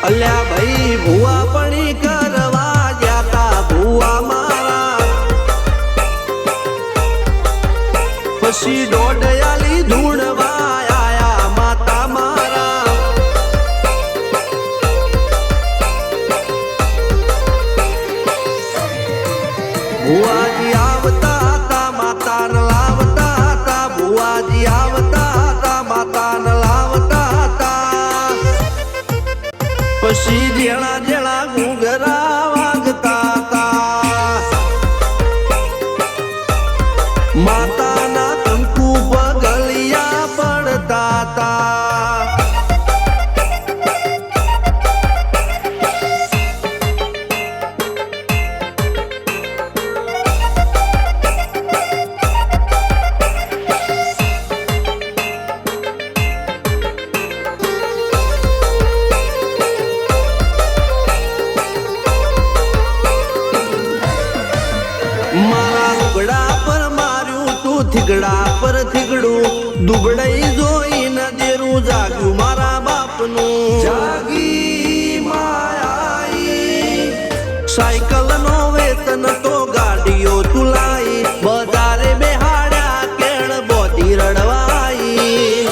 અલ્યા ભાઈ ભુવા પણી કરવા જાતા ભુવા મારા, પછી દોડયાલી ધૂણવા આયા માતા મારા. ભુવાજી આવતા હતા માતાને લાવતા હતા, ભુવાજી આવતા હતા માતાને લાવતા હતા. પછી જેણા જેણા ઘૂંઘરા વાગતા હતા, માતાના કંકુ પગલિયા પડતા હતા. મારા લુગડા પર માર્યું તું થીગડા પર થીગડું, દુબળાઈ જોઈને દેરું જાગ્યું મારા બાપનું. જાગી માયાઈ સાયકલ નો વેતન તો ગાડીઓ તુલાઈ, બજારે બેહાડ્યા કેળ બોધી રડવાઈ.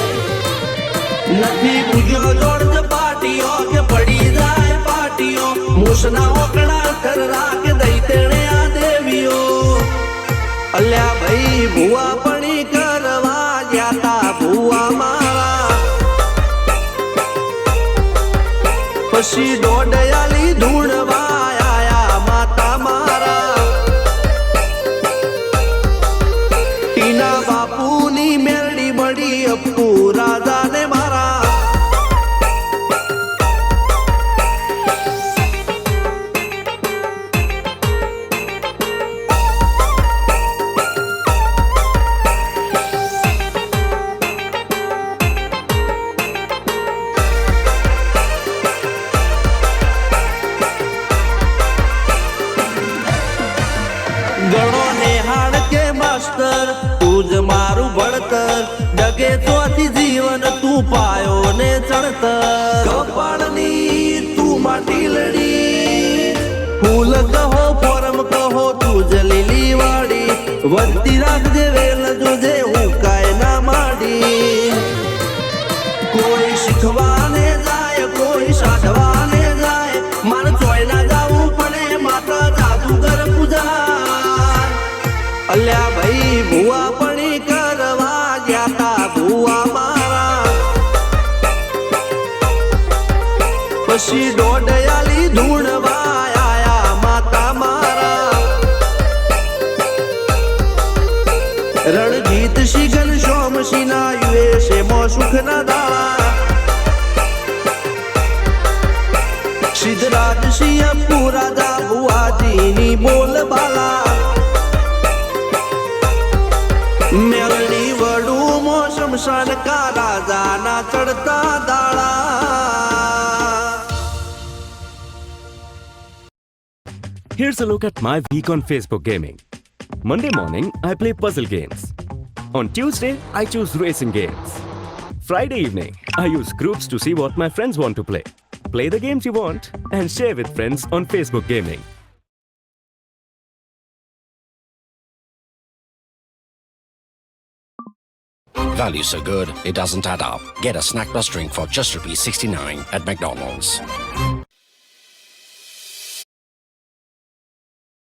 નથી બુજ્યો જોડ પાટીઓ કે પડી જાય પાટીઓ, મૂસના ઓકડા થરરા કે દઈ તેણે આ દેવીઓ. અલ્યા ભાઈ ભુવા પણી કરવા જાતા ભુવા મારા, પછી દોડયાલી ધૂણવા આયા માતા મારા. ટીના બાપુની મેરડી મળી અપ્પુ રાજાને મારા. ગણો નેહાળ કે માસ્ટર તું જ મારું ભણતર, ડગે તોથી જીવન તું પાયો ને ચણતર. કપાળની તું માટી લડી, ફૂલ કહો ફોરમ કહો તું જ લીલી વાડી, વધતી રાખજે વેલ જોજે હું કાય ના માડી. કોઈ શીખવાને જાય કોઈ સાધવાને જાય, મારે ચોય ના જાવું પડે માતા જાદુગર પૂજા. અલ્યા ભાઈ ભુવા પણી કરવા જાતા ભુવા મારા, પછી દોડયાલી ધૂણવા આયા માતા મારા. રણજીત સિંહ સોમસિંહ ના યુએસએ માં સુખના દાળા, સિદ્ધરાજસિંહ પુરાદા ભુવાજીની બોલબાલા. મેલડી વડું મો શમશાન કા રાજાના ચડતા દાળા. Here's a look at my week on Facebook gaming. Monday morning, I play puzzle games. On Tuesday, I choose racing games. Friday evening, I use groups to see what my friends want to play. Play the games you want and share with friends on Facebook gaming. Value so good, it doesn't add up. Get a snack plus drink for just ₹69 at McDonald's.